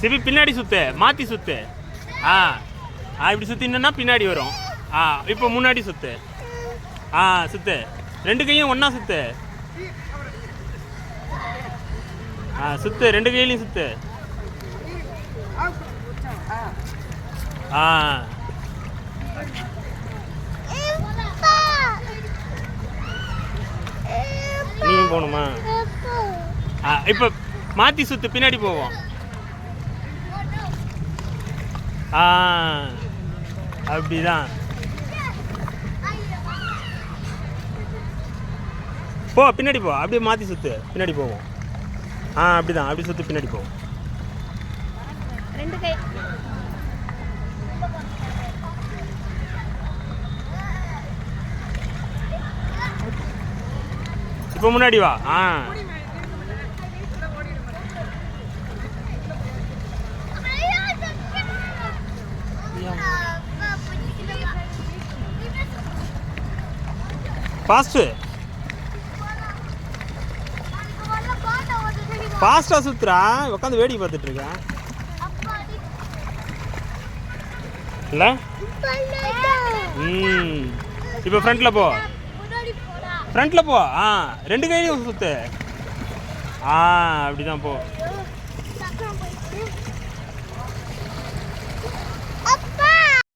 CP பின்னாடி சுத்து, மாற்றி சுத்து. ஆ ஆ இப்படி சுற்றினா பின்னாடி வரும். ஆ இப்போ முன்னாடி சுத்து. ஆ சுத்து, 2 கையும் ஒன்றா சுத்து. ஆ சுத்து, 2 கையிலையும் சுத்து. ஆ நீயும் போகணுமா? ஆ இப்போ மாற்றி சுத்து, பின்னாடி போவோம். ஆ அப்படிதான். போ பின்னாடி போ, அப்படியே மாற்றி சுத்து, பின்னாடி போவோம். ஆ அப்படிதான், அப்படி சுத்து, பின்னாடி போவோம். 2 கை. இப்போ முன்னாடி வா. ஆ ஃபாஸ்ட்டு ஃபாஸ்ட்டாக சுற்றுறா, உட்காந்து வேடிக்கை பார்த்துட்டு இருக்கேன் இல்லை? இப்போ ஃப்ரண்ட்டில் போ, ஃப்ரண்ட்டில் போ. ஆ 2 கையிலையும் சுற்று. ஆ அப்படி தான் போ.